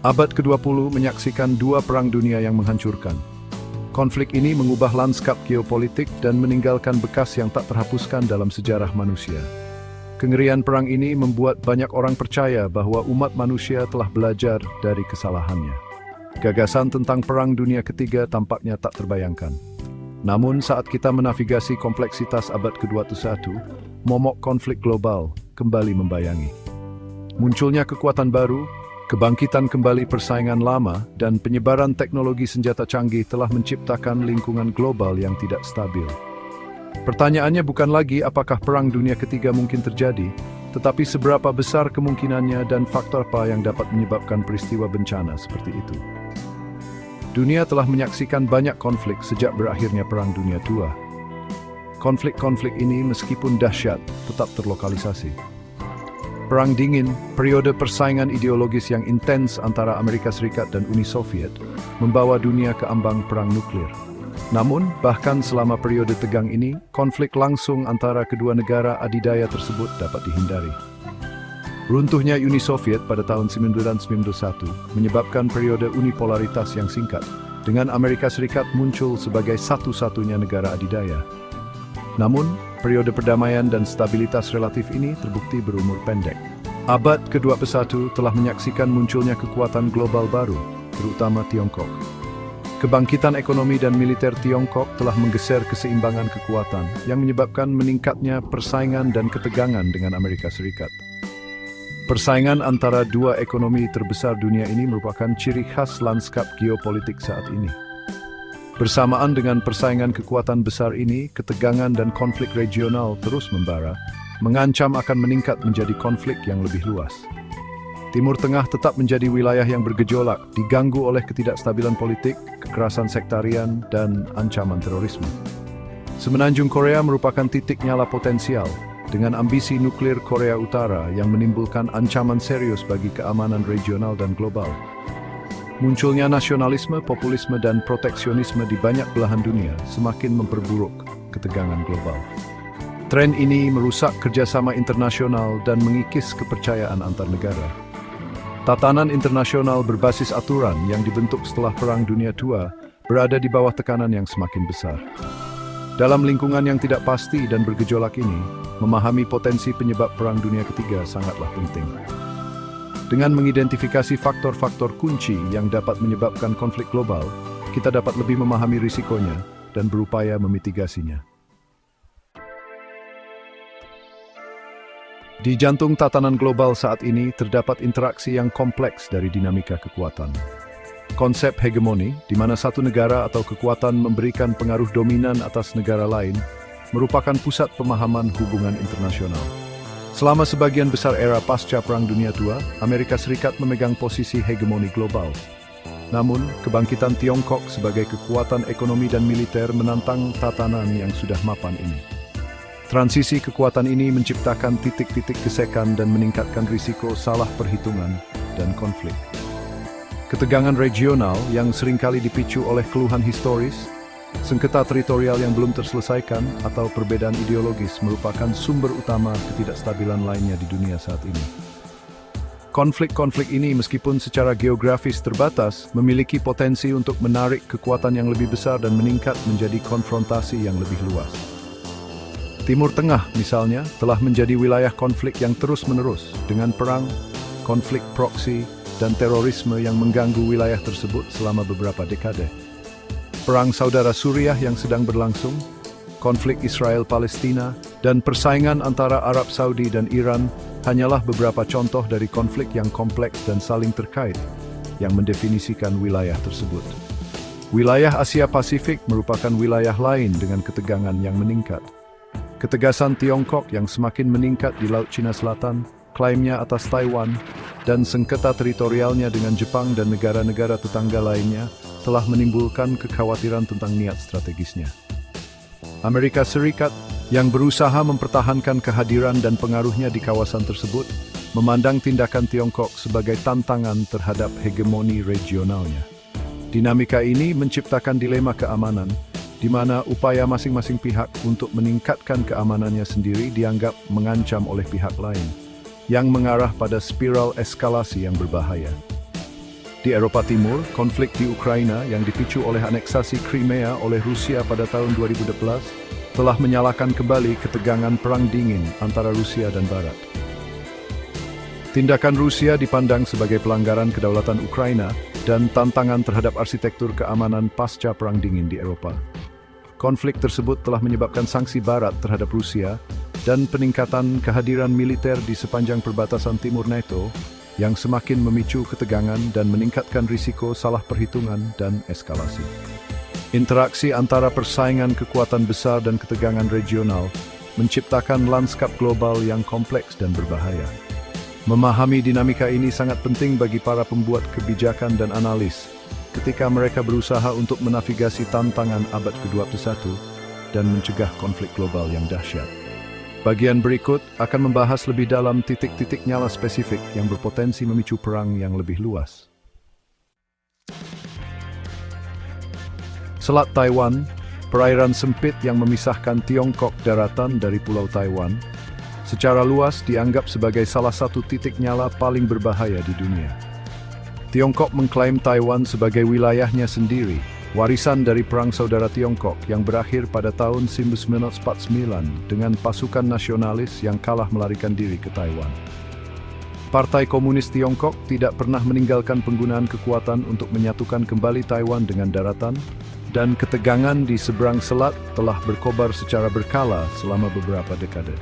Abad ke-20 menyaksikan dua perang dunia yang menghancurkan. Konflik ini mengubah lanskap geopolitik dan meninggalkan bekas yang tak terhapuskan dalam sejarah manusia. Kengerian perang ini membuat banyak orang percaya bahwa umat manusia telah belajar dari kesalahannya. Gagasan tentang Perang Dunia Ketiga tampaknya tak terbayangkan. Namun saat kita menavigasi kompleksitas abad ke-21, momok konflik global kembali membayangi. Munculnya kekuatan baru, kebangkitan kembali persaingan lama, dan penyebaran teknologi senjata canggih telah menciptakan lingkungan global yang tidak stabil. Pertanyaannya bukan lagi apakah Perang Dunia Ketiga mungkin terjadi, tetapi seberapa besar kemungkinannya dan faktor apa yang dapat menyebabkan peristiwa bencana seperti itu. Dunia telah menyaksikan banyak konflik sejak berakhirnya Perang Dunia II. Konflik-konflik ini meskipun dahsyat, tetap terlokalisasi. Perang Dingin, periode persaingan ideologis yang intens antara Amerika Serikat dan Uni Soviet, membawa dunia ke ambang perang nuklir. Namun, bahkan selama periode tegang ini, konflik langsung antara kedua negara adidaya tersebut dapat dihindari. Runtuhnya Uni Soviet pada tahun 1991 menyebabkan periode unipolaritas yang singkat, dengan Amerika Serikat muncul sebagai satu-satunya negara adidaya. Namun, periode perdamaian dan stabilitas relatif ini terbukti berumur pendek. Abad ke-21 telah menyaksikan munculnya kekuatan global baru, terutama Tiongkok. Kebangkitan ekonomi dan militer Tiongkok telah menggeser keseimbangan kekuatan yang menyebabkan meningkatnya persaingan dan ketegangan dengan Amerika Serikat. Persaingan antara dua ekonomi terbesar dunia ini merupakan ciri khas lanskap geopolitik saat ini. Bersamaan dengan persaingan kekuatan besar ini, ketegangan dan konflik regional terus membara, mengancam akan meningkat menjadi konflik yang lebih luas. Timur Tengah tetap menjadi wilayah yang bergejolak, diganggu oleh ketidakstabilan politik, kekerasan sektarian, dan ancaman terorisme. Semenanjung Korea merupakan titik nyala potensial, dengan ambisi nuklir Korea Utara yang menimbulkan ancaman serius bagi keamanan regional dan global. Munculnya nasionalisme, populisme, dan proteksionisme di banyak belahan dunia semakin memperburuk ketegangan global. Tren ini merusak kerjasama internasional dan mengikis kepercayaan antar negara. Tatanan internasional berbasis aturan yang dibentuk setelah Perang Dunia II berada di bawah tekanan yang semakin besar. Dalam lingkungan yang tidak pasti dan bergejolak ini, memahami potensi penyebab Perang Dunia Ketiga sangatlah penting. Dengan mengidentifikasi faktor-faktor kunci yang dapat menyebabkan konflik global, kita dapat lebih memahami risikonya dan berupaya memitigasinya. Di jantung tatanan global saat ini terdapat interaksi yang kompleks dari dinamika kekuatan. Konsep hegemoni, di mana satu negara atau kekuatan memberikan pengaruh dominan atas negara lain, merupakan pusat pemahaman hubungan internasional. Selama sebagian besar era pasca Perang Dunia II, Amerika Serikat memegang posisi hegemoni global. Namun, kebangkitan Tiongkok sebagai kekuatan ekonomi dan militer menantang tatanan yang sudah mapan ini. Transisi kekuatan ini menciptakan titik-titik gesekan dan meningkatkan risiko salah perhitungan dan konflik. Ketegangan regional yang seringkali dipicu oleh keluhan historis, sengketa teritorial yang belum terselesaikan, atau perbedaan ideologis merupakan sumber utama ketidakstabilan lainnya di dunia saat ini. Konflik-konflik ini meskipun secara geografis terbatas, memiliki potensi untuk menarik kekuatan yang lebih besar dan meningkat menjadi konfrontasi yang lebih luas. Timur Tengah, misalnya, telah menjadi wilayah konflik yang terus-menerus, dengan perang, konflik proksi, dan terorisme yang mengganggu wilayah tersebut selama beberapa dekade. Perang Saudara Suriah yang sedang berlangsung, konflik Israel-Palestina, dan persaingan antara Arab Saudi dan Iran hanyalah beberapa contoh dari konflik yang kompleks dan saling terkait yang mendefinisikan wilayah tersebut. Wilayah Asia Pasifik merupakan wilayah lain dengan ketegangan yang meningkat. Ketegasan Tiongkok yang semakin meningkat di Laut Cina Selatan, klaimnya atas Taiwan, dan sengketa teritorialnya dengan Jepang dan negara-negara tetangga lainnya telah menimbulkan kekhawatiran tentang niat strategisnya. Amerika Serikat yang berusaha mempertahankan kehadiran dan pengaruhnya di kawasan tersebut, memandang tindakan Tiongkok sebagai tantangan terhadap hegemoni regionalnya. Dinamika ini menciptakan dilema keamanan, di mana upaya masing-masing pihak untuk meningkatkan keamanannya sendiri dianggap mengancam oleh pihak lain, yang mengarah pada spiral eskalasi yang berbahaya. Di Eropa Timur, konflik di Ukraina yang dipicu oleh aneksasi Crimea oleh Rusia pada tahun 2012 telah menyalakan kembali ketegangan perang dingin antara Rusia dan Barat. Tindakan Rusia dipandang sebagai pelanggaran kedaulatan Ukraina dan tantangan terhadap arsitektur keamanan pasca Perang Dingin di Eropa. Konflik tersebut telah menyebabkan sanksi Barat terhadap Rusia dan peningkatan kehadiran militer di sepanjang perbatasan timur NATO yang semakin memicu ketegangan dan meningkatkan risiko salah perhitungan dan eskalasi. Interaksi antara persaingan kekuatan besar dan ketegangan regional menciptakan lanskap global yang kompleks dan berbahaya. Memahami dinamika ini sangat penting bagi para pembuat kebijakan dan analis ketika mereka berusaha untuk menavigasi tantangan abad ke-21 dan mencegah konflik global yang dahsyat. Bagian berikut akan membahas lebih dalam titik-titik nyala spesifik yang berpotensi memicu perang yang lebih luas. Selat Taiwan, perairan sempit yang memisahkan Tiongkok daratan dari Pulau Taiwan, secara luas dianggap sebagai salah satu titik nyala paling berbahaya di dunia. Tiongkok mengklaim Taiwan sebagai wilayahnya sendiri, warisan dari Perang Saudara Tiongkok yang berakhir pada tahun 1949 dengan pasukan nasionalis yang kalah melarikan diri ke Taiwan. Partai Komunis Tiongkok tidak pernah meninggalkan penggunaan kekuatan untuk menyatukan kembali Taiwan dengan daratan, dan ketegangan di seberang selat telah berkobar secara berkala selama beberapa dekade.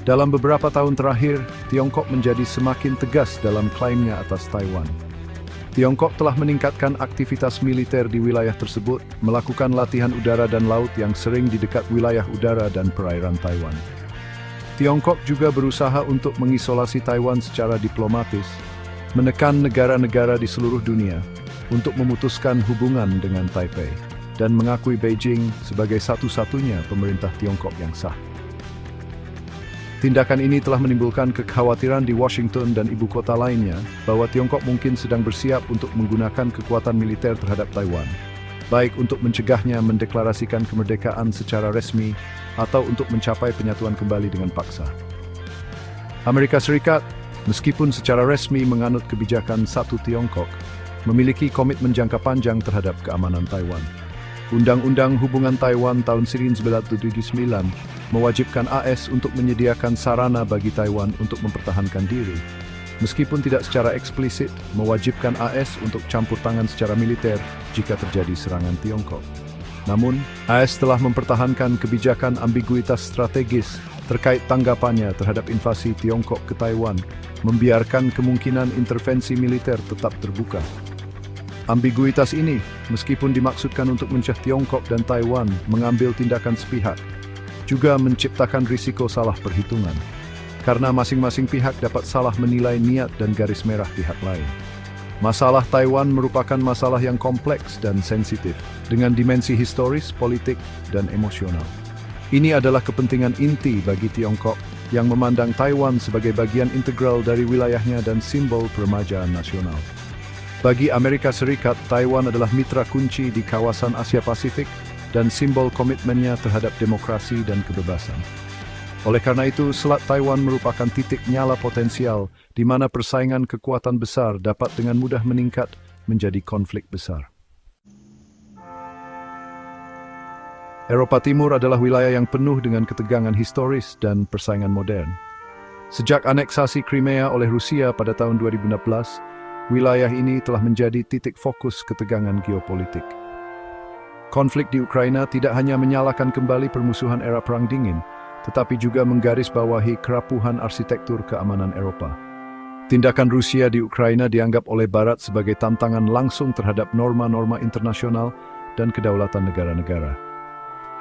Dalam beberapa tahun terakhir, Tiongkok menjadi semakin tegas dalam klaimnya atas Taiwan. Tiongkok telah meningkatkan aktivitas militer di wilayah tersebut, melakukan latihan udara dan laut yang sering di dekat wilayah udara dan perairan Taiwan. Tiongkok juga berusaha untuk mengisolasi Taiwan secara diplomatis, menekan negara-negara di seluruh dunia untuk memutuskan hubungan dengan Taipei, dan mengakui Beijing sebagai satu-satunya pemerintah Tiongkok yang sah. Tindakan ini telah menimbulkan kekhawatiran di Washington dan ibu kota lainnya bahwa Tiongkok mungkin sedang bersiap untuk menggunakan kekuatan militer terhadap Taiwan, baik untuk mencegahnya mendeklarasikan kemerdekaan secara resmi atau untuk mencapai penyatuan kembali dengan paksa. Amerika Serikat, meskipun secara resmi menganut kebijakan satu Tiongkok, memiliki komitmen jangka panjang terhadap keamanan Taiwan. Undang-Undang Hubungan Taiwan tahun 1979 mewajibkan AS untuk menyediakan sarana bagi Taiwan untuk mempertahankan diri, meskipun tidak secara eksplisit mewajibkan AS untuk campur tangan secara militer jika terjadi serangan Tiongkok. Namun, AS telah mempertahankan kebijakan ambiguitas strategis terkait tanggapannya terhadap invasi Tiongkok ke Taiwan, membiarkan kemungkinan intervensi militer tetap terbuka. Ambiguitas ini, meskipun dimaksudkan untuk mencegah Tiongkok dan Taiwan mengambil tindakan sepihak, juga menciptakan risiko salah perhitungan, karena masing-masing pihak dapat salah menilai niat dan garis merah pihak lain. Masalah Taiwan merupakan masalah yang kompleks dan sensitif, dengan dimensi historis, politik, dan emosional. Ini adalah kepentingan inti bagi Tiongkok yang memandang Taiwan sebagai bagian integral dari wilayahnya dan simbol peremajaan nasional. Bagi Amerika Serikat, Taiwan adalah mitra kunci di kawasan Asia Pasifik dan simbol komitmennya terhadap demokrasi dan kebebasan. Oleh karena itu, Selat Taiwan merupakan titik nyala potensial di mana persaingan kekuatan besar dapat dengan mudah meningkat menjadi konflik besar. Eropa Timur adalah wilayah yang penuh dengan ketegangan historis dan persaingan modern. Sejak aneksasi Crimea oleh Rusia pada tahun 2016, wilayah ini telah menjadi titik fokus ketegangan geopolitik. Konflik di Ukraina tidak hanya menyalakan kembali permusuhan era Perang Dingin, tetapi juga menggarisbawahi kerapuhan arsitektur keamanan Eropa. Tindakan Rusia di Ukraina dianggap oleh Barat sebagai tantangan langsung terhadap norma-norma internasional dan kedaulatan negara-negara.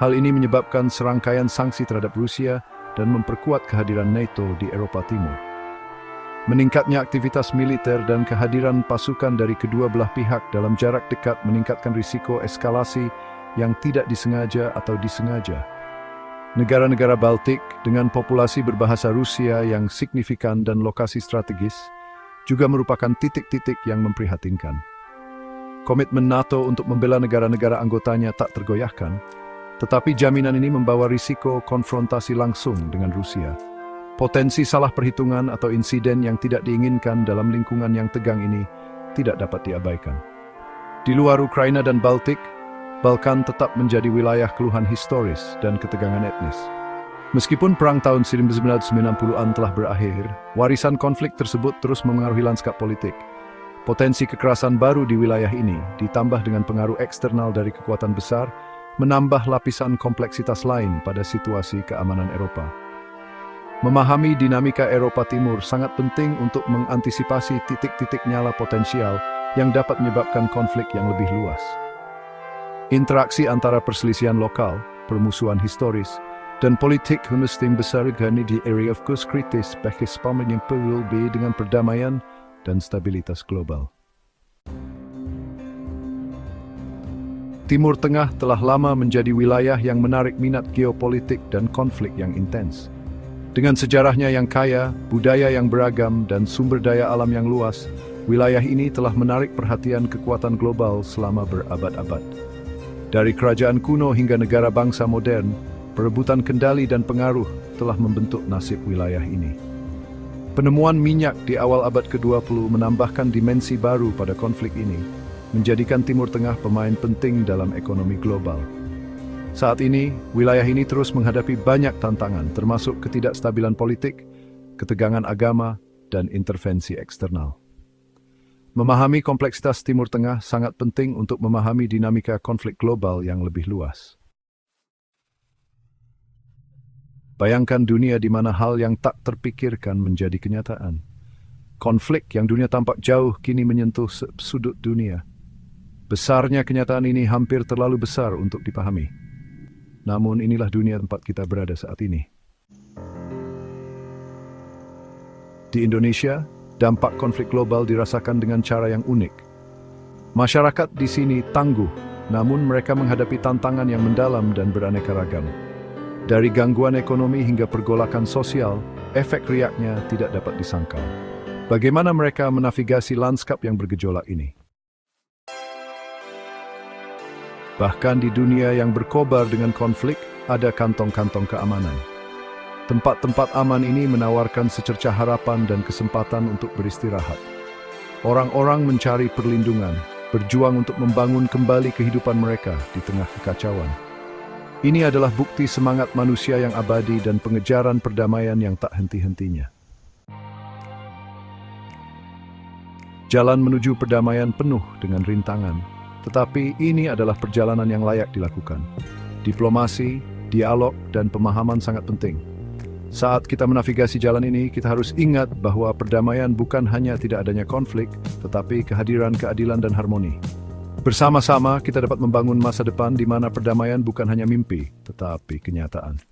Hal ini menyebabkan serangkaian sanksi terhadap Rusia dan memperkuat kehadiran NATO di Eropa Timur. Meningkatnya aktivitas militer dan kehadiran pasukan dari kedua belah pihak dalam jarak dekat meningkatkan risiko eskalasi yang tidak disengaja atau disengaja. Negara-negara Baltik dengan populasi berbahasa Rusia yang signifikan dan lokasi strategis juga merupakan titik-titik yang memprihatinkan. Komitmen NATO untuk membela negara-negara anggotanya tak tergoyahkan, tetapi jaminan ini membawa risiko konfrontasi langsung dengan Rusia. Potensi salah perhitungan atau insiden yang tidak diinginkan dalam lingkungan yang tegang ini tidak dapat diabaikan. Di luar Ukraina dan Baltik, Balkan tetap menjadi wilayah keluhan historis dan ketegangan etnis. Meskipun perang tahun 1990-an telah berakhir, warisan konflik tersebut terus memengaruhi lanskap politik. Potensi kekerasan baru di wilayah ini, ditambah dengan pengaruh eksternal dari kekuatan besar, menambah lapisan kompleksitas lain pada situasi keamanan Eropa. Memahami dinamika Eropa Timur sangat penting untuk mengantisipasi titik-titik nyala potensial yang dapat menyebabkan konflik yang lebih luas. Interaksi antara perselisihan lokal, permusuhan historis, dan politik humustim besar gani di area fokus kritis bagi spamen yang perlu dengan perdamaian dan stabilitas global. Timur Tengah telah lama menjadi wilayah yang menarik minat geopolitik dan konflik yang intens. Dengan sejarahnya yang kaya, budaya yang beragam, dan sumber daya alam yang luas, wilayah ini telah menarik perhatian kekuatan global selama berabad-abad. Dari kerajaan kuno hingga negara bangsa modern, perebutan kendali dan pengaruh telah membentuk nasib wilayah ini. Penemuan minyak di awal abad ke-20 menambahkan dimensi baru pada konflik ini, menjadikan Timur Tengah pemain penting dalam ekonomi global. Saat ini, wilayah ini terus menghadapi banyak tantangan, termasuk ketidakstabilan politik, ketegangan agama, dan intervensi eksternal. Memahami kompleksitas Timur Tengah sangat penting untuk memahami dinamika konflik global yang lebih luas. Bayangkan dunia di mana hal yang tak terpikirkan menjadi kenyataan. Konflik yang dunia tampak jauh kini menyentuh sudut dunia. Besarnya kenyataan ini hampir terlalu besar untuk dipahami. Namun inilah dunia tempat kita berada saat ini. Di Indonesia, dampak konflik global dirasakan dengan cara yang unik. Masyarakat di sini tangguh, namun mereka menghadapi tantangan yang mendalam dan beraneka ragam. Dari gangguan ekonomi hingga pergolakan sosial, efek riaknya tidak dapat disangkal. Bagaimana mereka menavigasi lanskap yang bergejolak ini? Bahkan di dunia yang berkobar dengan konflik, ada kantong-kantong keamanan. Tempat-tempat aman ini menawarkan secercah harapan dan kesempatan untuk beristirahat. Orang-orang mencari perlindungan, berjuang untuk membangun kembali kehidupan mereka di tengah kekacauan. Ini adalah bukti semangat manusia yang abadi dan pengejaran perdamaian yang tak henti-hentinya. Jalan menuju perdamaian penuh dengan rintangan, tetapi ini adalah perjalanan yang layak dilakukan. Diplomasi, dialog, dan pemahaman sangat penting. Saat kita menavigasi jalan ini, kita harus ingat bahwa perdamaian bukan hanya tidak adanya konflik, tetapi kehadiran keadilan dan harmoni. Bersama-sama, kita dapat membangun masa depan di mana perdamaian bukan hanya mimpi, tetapi kenyataan.